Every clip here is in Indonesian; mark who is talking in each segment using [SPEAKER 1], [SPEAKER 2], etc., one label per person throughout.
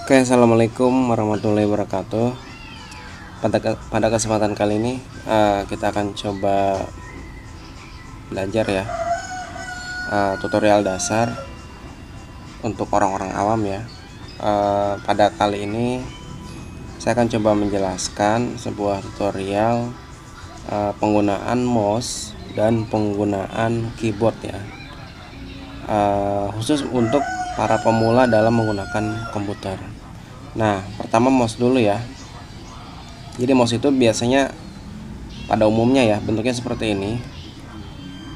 [SPEAKER 1] Oke, assalamualaikum warahmatullahi wabarakatuh. Pada kesempatan kali ini kita akan coba belajar ya tutorial dasar untuk orang-orang awam ya. Pada kali ini saya akan coba menjelaskan sebuah tutorial penggunaan mouse dan penggunaan keyboard ya, khusus untuk para pemula dalam menggunakan komputer. Nah, pertama mouse dulu ya. Jadi mouse itu biasanya pada umumnya ya bentuknya seperti ini.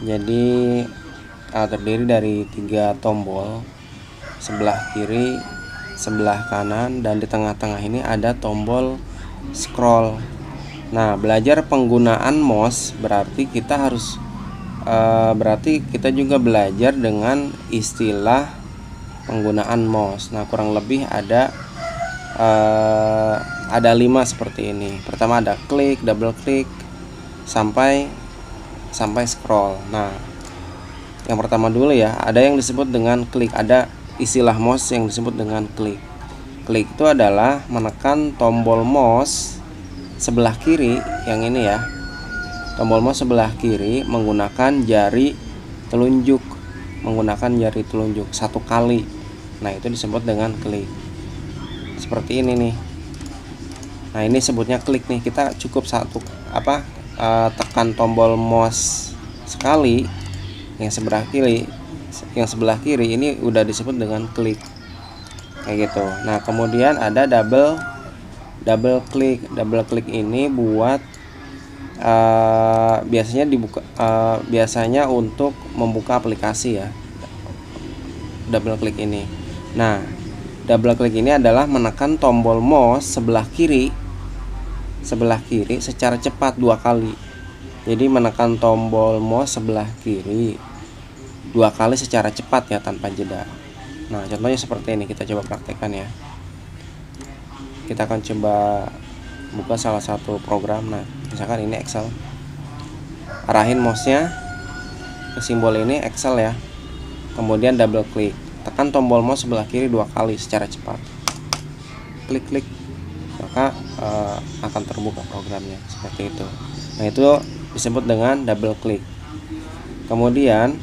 [SPEAKER 1] Jadi terdiri dari 3 tombol, sebelah kiri, sebelah kanan, dan di tengah-tengah ini ada tombol scroll. Nah, belajar penggunaan mouse berarti kita harus juga belajar dengan istilah penggunaan mouse. Nah, kurang lebih ada 5 seperti ini. Pertama ada klik, double klik, sampai scroll. Nah, yang pertama dulu ya, ada yang disebut dengan klik. Ada istilah mouse yang disebut dengan klik. Klik itu adalah menekan tombol mouse sebelah kiri, yang ini ya. Tombol mouse sebelah kiri menggunakan jari telunjuk, satu kali. Nah, itu disebut dengan klik. Seperti ini nih. Nah, ini sebutnya klik nih. Kita cukup tekan tombol mouse sekali, yang sebelah kiri ini udah disebut dengan klik, kayak gitu. Nah, kemudian ada double klik. Double klik ini buat biasanya untuk membuka aplikasi ya, double klik ini. Nah, double klik ini adalah menekan tombol mouse sebelah kiri secara cepat 2 kali. Jadi menekan tombol mouse sebelah kiri 2 kali secara cepat ya, tanpa jeda. Nah, contohnya seperti ini, kita coba praktekkan ya. Kita akan coba buka salah satu program. Nah, misalkan ini Excel. Arahin mouse-nya ke simbol ini, Excel ya. Kemudian double klik. Tekan tombol mouse sebelah kiri 2 kali secara cepat. Klik, maka akan terbuka programnya seperti itu. Nah, itu disebut dengan double klik. Kemudian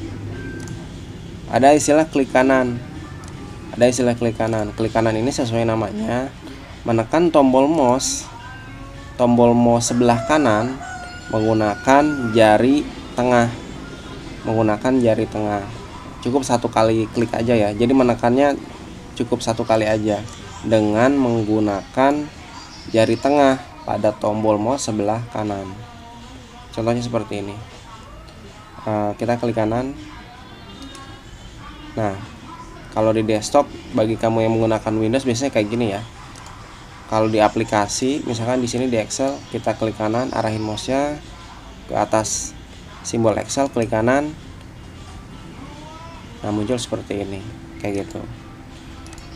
[SPEAKER 1] ada istilah klik kanan. Klik kanan ini sesuai namanya, menekan tombol mouse sebelah kanan menggunakan jari tengah. Cukup 1 kali klik aja ya. Jadi menekannya cukup 1 kali aja dengan menggunakan jari tengah pada tombol mouse sebelah kanan. Contohnya seperti ini. Kita klik kanan. Nah, kalau di desktop, bagi kamu yang menggunakan Windows biasanya kayak gini ya. Kalau di aplikasi, misalkan di sini di Excel, kita klik kanan, arahin mouse-nya ke atas simbol Excel, klik kanan. Nah, muncul seperti ini, kayak gitu.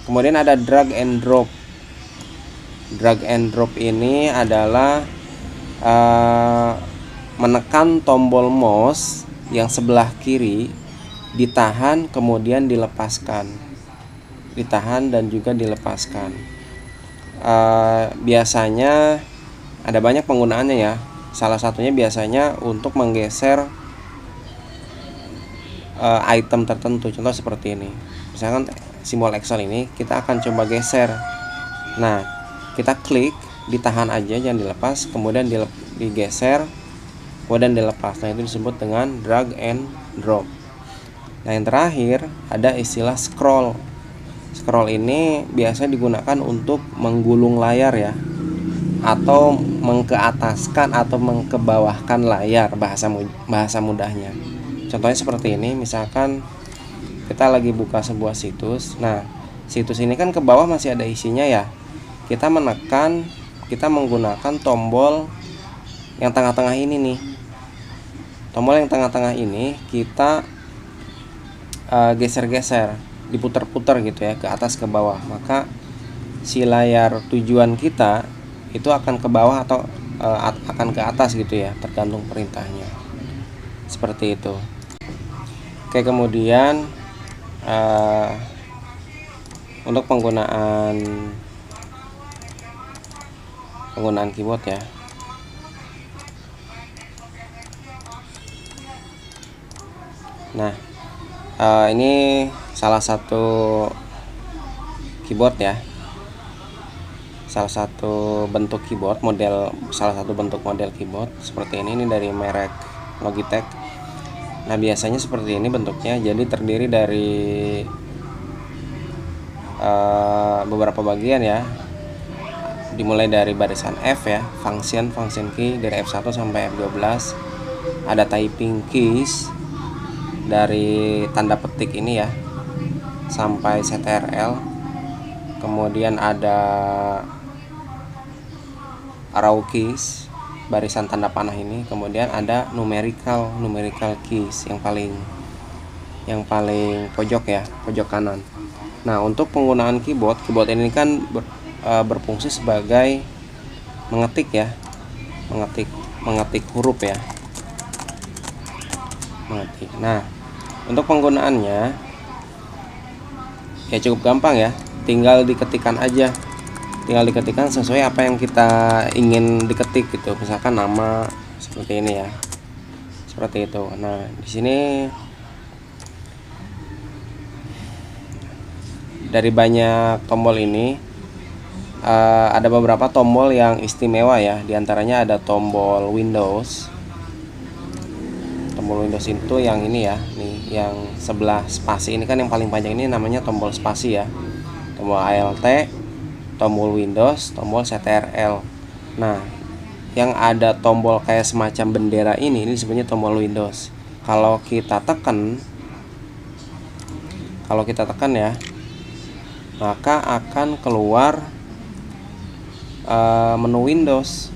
[SPEAKER 1] Kemudian ada drag and drop. Drag and drop ini adalah menekan tombol mouse yang sebelah kiri, ditahan kemudian dilepaskan. Ditahan dan juga dilepaskan. Biasanya ada banyak penggunaannya ya. Salah satunya biasanya untuk menggeser item tertentu. Contoh seperti ini. Misalkan simbol Excel ini kita akan coba geser. Nah, kita klik, ditahan aja, jangan dilepas, kemudian digeser, kemudian dilepas. Nah, itu disebut dengan drag and drop. Nah, yang terakhir ada istilah scroll. Scroll ini biasa digunakan untuk menggulung layar ya, atau mengkeataskan atau mengkebawahkan layar, bahasa mudahnya. Contohnya seperti ini, misalkan kita lagi buka sebuah situs. Nah, situs ini kan ke bawah masih ada isinya ya. Kita menggunakan tombol yang tengah-tengah ini nih. Tombol yang tengah-tengah ini kita geser-geser, diputar-putar gitu ya, ke atas ke bawah. Maka si layar tujuan kita itu akan ke bawah atau akan ke atas gitu ya, tergantung perintahnya. Seperti itu. Oke, kemudian untuk penggunaan keyboard ya. Nah, ini salah satu keyboard ya, salah satu bentuk model keyboard seperti ini dari merek Logitech. Nah, biasanya seperti ini bentuknya, jadi terdiri dari beberapa bagian ya, dimulai dari barisan F ya, function key dari F1 sampai F12, ada typing keys dari tanda petik ini ya sampai CTRL, kemudian ada arrow keys barisan tanda panah ini, kemudian ada numerical keys yang paling pojok ya, pojok kanan. Nah, untuk penggunaan keyboard ini kan berfungsi sebagai mengetik ya, mengetik huruf ya, mengetik. Nah, untuk penggunaannya ya cukup gampang ya, tinggal diketikkan sesuai apa yang kita ingin diketik gitu, misalkan nama seperti ini ya, seperti itu. Nah, di sini dari banyak tombol ini ada beberapa tombol yang istimewa ya, diantaranya ada tombol Windows. Tombol Windows itu yang ini ya, nih yang sebelah spasi ini kan yang paling panjang, ini namanya tombol spasi ya, tombol ALT, tombol Windows, tombol CTRL. Nah, yang ada tombol kayak semacam bendera ini sebenarnya tombol Windows. Kalau kita tekan ya, maka akan keluar menu Windows,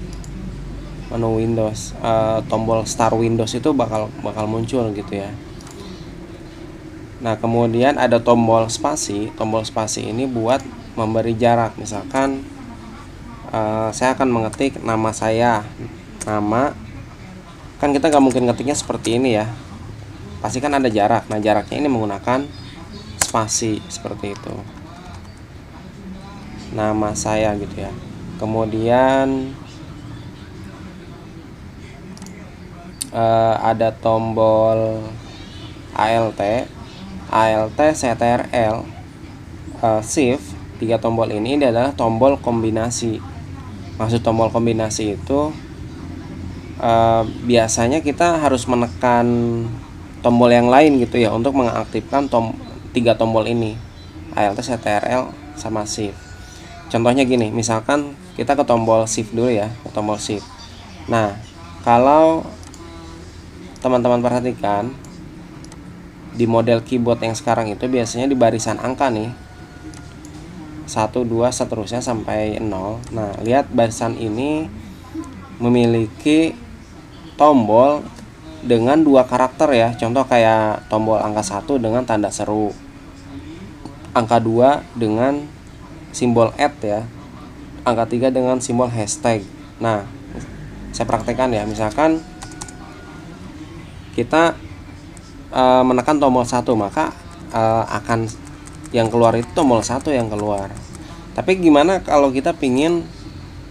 [SPEAKER 1] tombol Start Windows itu bakal muncul gitu ya. Nah, kemudian ada tombol spasi ini buat memberi jarak. Misalkan saya akan mengetik nama saya, kan kita nggak mungkin ngetiknya seperti ini ya, pasti kan ada jarak. Nah, jaraknya ini menggunakan spasi seperti itu, nama saya gitu ya. Kemudian ada tombol ALT, CTRL, Shift. 3 tombol ini adalah tombol kombinasi. Maksud tombol kombinasi itu biasanya kita harus menekan tombol yang lain gitu ya untuk mengaktifkan 3 tombol ini, ALT, CTRL, sama Shift. Contohnya gini, misalkan kita ke tombol Shift dulu ya, ke tombol Shift. Nah, kalau teman-teman perhatikan di model keyboard yang sekarang itu biasanya di barisan angka nih, 1, 2 seterusnya sampai 0. Nah, lihat barisan ini memiliki tombol dengan 2 karakter ya. Contoh kayak tombol angka 1 dengan tanda seru, angka 2 dengan simbol @ ya, angka 3 dengan simbol hashtag. Nah, saya praktekkan ya. Misalkan kita menekan tombol 1, maka akan yang keluar itu tombol 1 yang keluar. Tapi gimana kalau kita pingin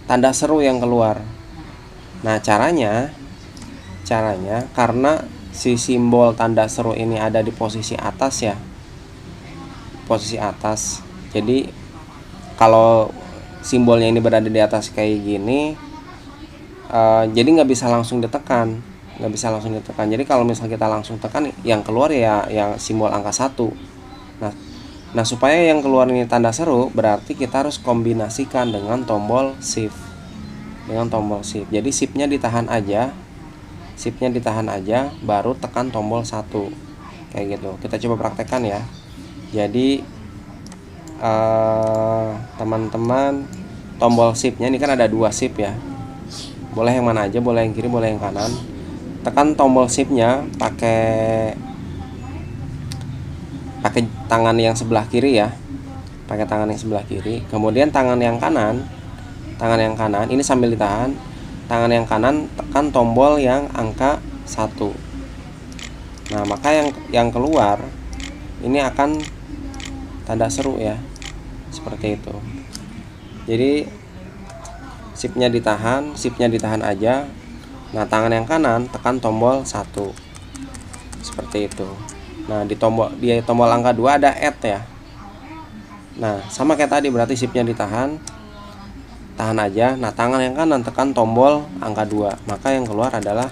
[SPEAKER 1] tanda seru yang keluar? Nah, caranya karena si simbol tanda seru ini ada di posisi atas ya, posisi atas. Jadi kalau simbolnya ini berada di atas kayak gini, jadi nggak bisa langsung ditekan. Jadi kalau misalnya kita langsung tekan, yang keluar ya yang simbol angka 1. Nah, supaya yang keluar ini tanda seru, berarti kita harus kombinasikan dengan tombol Shift. Jadi Shift-nya ditahan aja, baru tekan tombol 1. Kayak gitu. Kita coba praktekkan ya. Jadi teman-teman, tombol Shift-nya ini kan ada 2 Shift ya. Boleh yang mana aja, boleh yang kiri, boleh yang kanan. Tekan tombol Shift-nya pakai tangan yang sebelah kiri ya, kemudian tangan yang kanan ini sambil ditahan, tangan yang kanan tekan tombol yang angka 1. Nah, maka yang keluar ini akan tanda seru ya, seperti itu. Jadi shiftnya ditahan aja. Nah, tangan yang kanan tekan tombol 1 seperti itu. Nah, di tombol angka 2 ada add ya. Nah, sama kayak tadi, berarti shiftnya tahan aja. Nah, tangan yang kanan tekan tombol angka 2, maka yang keluar adalah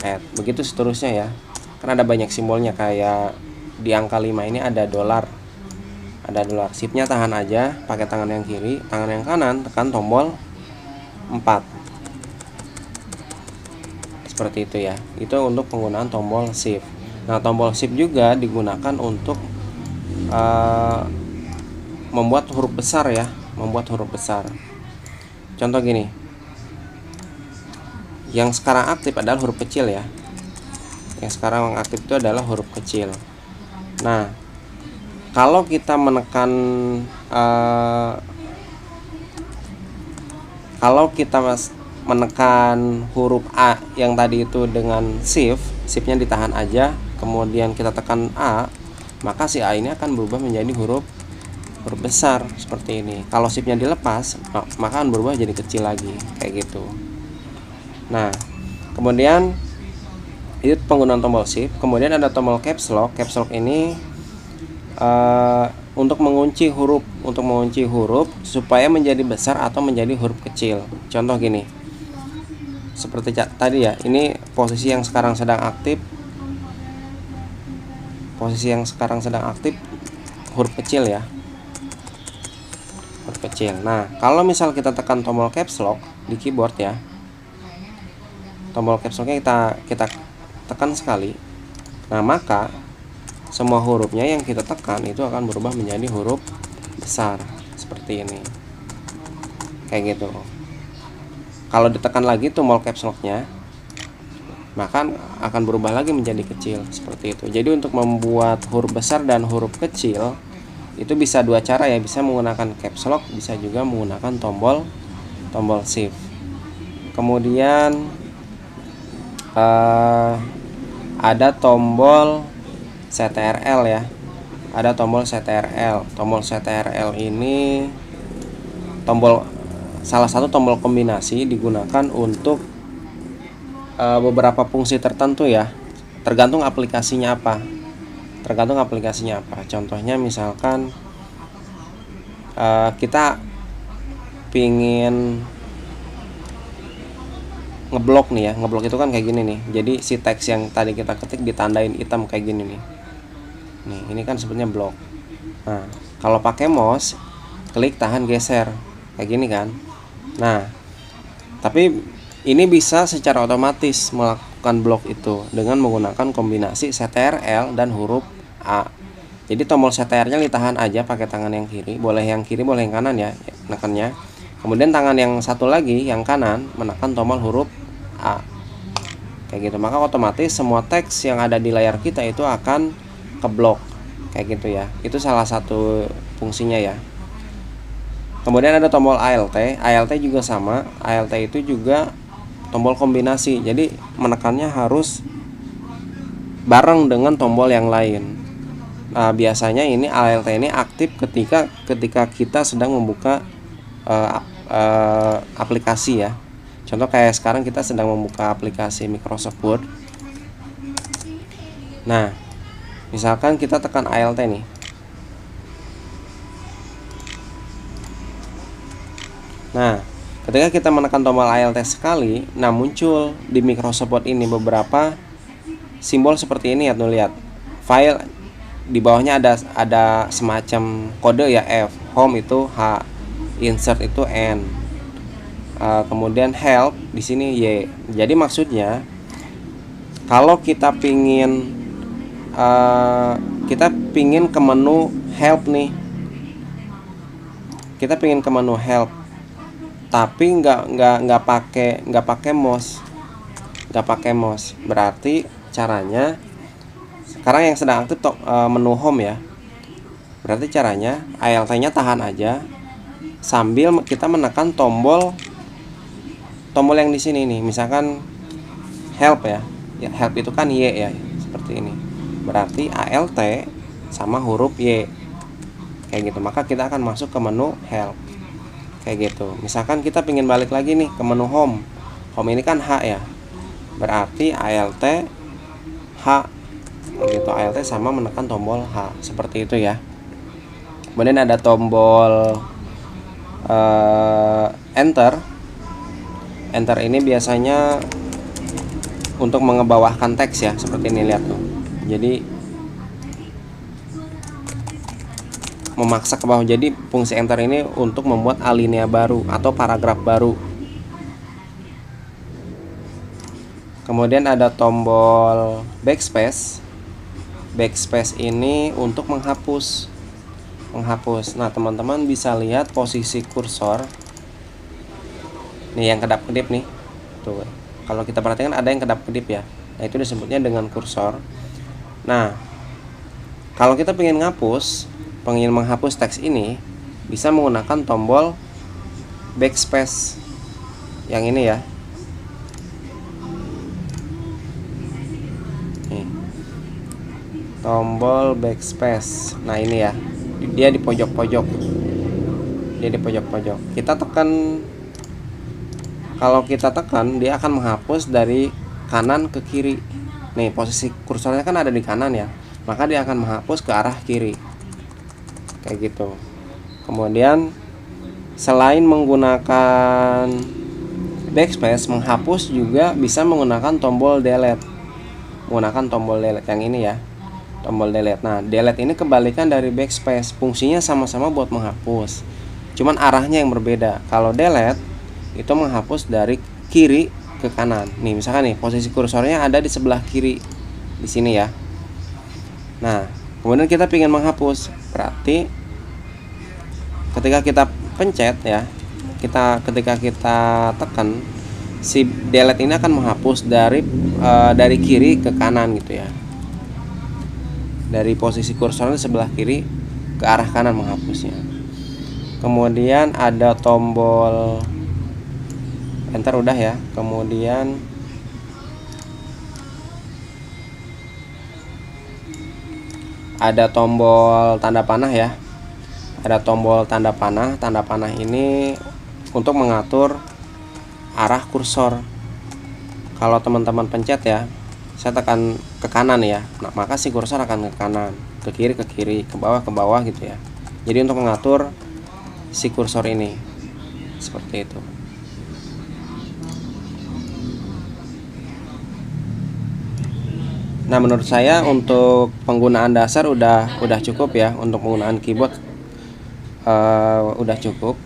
[SPEAKER 1] add. Begitu seterusnya ya. Kan ada banyak simbolnya, kayak di angka 5 ini ada dolar. Shiftnya tahan aja pakai tangan yang kiri, tangan yang kanan tekan tombol 4 seperti itu ya. Itu untuk penggunaan tombol shift. Nah, tombol shift juga digunakan untuk membuat huruf besar ya, contoh gini, yang sekarang aktif adalah huruf kecil ya, itu adalah huruf kecil. Nah, kalau kita menekan huruf A yang tadi itu dengan shiftnya ditahan aja, kemudian kita tekan A, maka si A ini akan berubah menjadi huruf besar seperti ini. Kalau shiftnya dilepas, maka akan berubah jadi kecil lagi, kayak gitu. Nah, kemudian itu penggunaan tombol shift. Kemudian ada tombol caps lock. Caps lock ini untuk mengunci huruf supaya menjadi besar atau menjadi huruf kecil. Contoh gini, seperti tadi ya, ini posisi yang sekarang sedang aktif, huruf kecil ya, huruf kecil. Nah, kalau misal kita tekan tombol caps lock di keyboard ya, tombol caps locknya kita tekan sekali, nah maka semua hurufnya yang kita tekan itu akan berubah menjadi huruf besar seperti ini, kayak gitu. Kalau ditekan lagi tombol caps locknya, maka akan berubah lagi menjadi kecil seperti itu. Jadi untuk membuat huruf besar dan huruf kecil itu bisa dua cara ya, bisa menggunakan caps lock, bisa juga menggunakan tombol shift. Kemudian ada tombol CTRL ya. Tombol CTRL ini salah satu tombol kombinasi, digunakan untuk beberapa fungsi tertentu ya. Tergantung aplikasinya apa. Contohnya misalkan kita pingin ngeblok nih ya. Ngeblok itu kan kayak gini nih. Jadi si teks yang tadi kita ketik ditandain hitam kayak gini nih. Nih, ini kan sebenarnya blok. Nah, kalau pakai mouse, klik tahan geser kayak gini kan. Nah, tapi ini bisa secara otomatis melakukan blok itu dengan menggunakan kombinasi CTRL dan huruf A. Jadi tombol CTRL ditahan aja pakai tangan yang kiri, boleh yang kiri boleh yang kanan ya, nekannya. Kemudian tangan yang satu lagi yang kanan menekan tombol huruf A, kayak gitu. Maka otomatis semua teks yang ada di layar kita itu akan keblok, kayak gitu ya. Itu salah satu fungsinya ya. Kemudian ada tombol ALT juga sama. ALT itu juga tombol kombinasi, jadi menekannya harus bareng dengan tombol yang lain. Nah, biasanya ini ALT ini aktif ketika kita sedang membuka aplikasi ya. Contoh kayak sekarang kita sedang membuka aplikasi Microsoft Word. Nah, misalkan kita tekan ALT nih. Nah, ketika kita menekan tombol ALT sekali, nah muncul di Microsoft Word ini beberapa simbol seperti ini ya, tuh lihat. File di bawahnya ada semacam kode ya, F, home itu H, insert itu N. Kemudian help di sini Y. Jadi maksudnya kalau kita pingin ke menu help nih, tapi nggak pakai mouse, berarti caranya sekarang yang sedang aktif menu home ya. Berarti caranya ALT-nya tahan aja sambil kita menekan tombol yang di sini nih, misalkan help ya. Ya, help itu kan Y ya, seperti ini. Berarti ALT sama huruf Y, kayak gitu. Maka kita akan masuk ke menu help kayak gitu. Misalkan kita ingin balik lagi nih ke menu home. Home ini kan H ya, berarti alt H gitu. Alt sama menekan tombol H seperti itu ya. Kemudian ada tombol enter. Enter ini biasanya untuk mengebawahkan teks ya, seperti ini, lihat tuh. Jadi memaksa ke bawah. Jadi fungsi enter ini untuk membuat alinea baru atau paragraf baru. Kemudian ada tombol backspace. Backspace ini untuk menghapus. Nah, teman-teman bisa lihat posisi kursor. Nih yang kedap-kedip nih. Tuh. Kalau kita perhatikan ada yang kedap-kedip ya. Nah, itu disebutnya dengan kursor. Nah, kalau kita ingin menghapus teks ini, bisa menggunakan tombol backspace yang ini ya. Nih. Tombol backspace. Nah, ini ya. Dia di pojok-pojok. Kita tekan. Kalau kita tekan, dia akan menghapus dari kanan ke kiri. Nih, posisi kursornya kan ada di kanan ya. Maka dia akan menghapus ke arah kiri. Kayak gitu. Kemudian selain menggunakan backspace, menghapus juga bisa menggunakan tombol delete. Yang ini ya. Tombol delete. Nah, delete ini kebalikan dari backspace. Fungsinya sama-sama buat menghapus. Cuman arahnya yang berbeda. Kalau delete itu menghapus dari kiri ke kanan. Nih, misalkan nih posisi kursornya ada di sebelah kiri di sini ya. Nah, kemudian kita ingin menghapus, berarti ketika kita pencet ya, ketika kita tekan, si delete ini akan menghapus dari kiri ke kanan gitu ya. Dari posisi kursornya di sebelah kiri ke arah kanan menghapusnya. Kemudian ada tombol enter udah ya. Kemudian ada tombol tanda panah ya. Ada tombol tanda panah. Tanda panah ini untuk mengatur arah kursor. Kalau teman-teman pencet ya, saya tekan ke kanan ya. Nah, maka si kursor akan ke kanan, ke kiri, ke bawah gitu ya. Jadi untuk mengatur si kursor ini seperti itu. Nah, menurut saya untuk penggunaan dasar udah cukup ya. Untuk penggunaan keyboard udah cukup.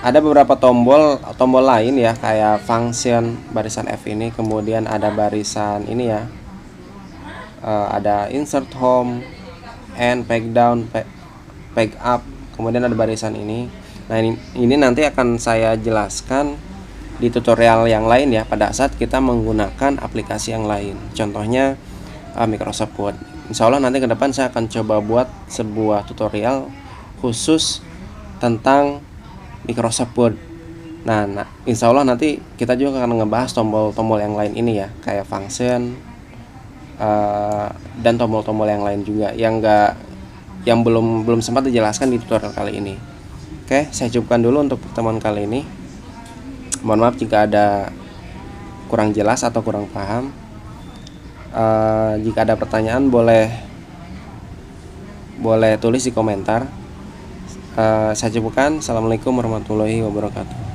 [SPEAKER 1] Ada beberapa tombol lain ya, kayak function barisan F ini. Kemudian ada barisan ini ya, ada insert home, end, peg down, peg up. Kemudian ada barisan ini. Nah, ini nanti akan saya jelaskan di tutorial yang lain ya, pada saat kita menggunakan aplikasi yang lain, contohnya Microsoft Word. Insya Allah nanti ke depan saya akan coba buat sebuah tutorial khusus tentang Microsoft Word. Nah, insya Allah nanti kita juga akan ngebahas tombol-tombol yang lain ini ya, kayak function dan tombol-tombol yang lain juga yang belum sempat dijelaskan di tutorial kali ini. Oke, saya cukupkan dulu untuk pertemuan kali ini. Mohon maaf jika ada kurang jelas atau kurang paham. Jika ada pertanyaan boleh tulis di komentar. Saya cukupkan. Assalamualaikum warahmatullahi wabarakatuh.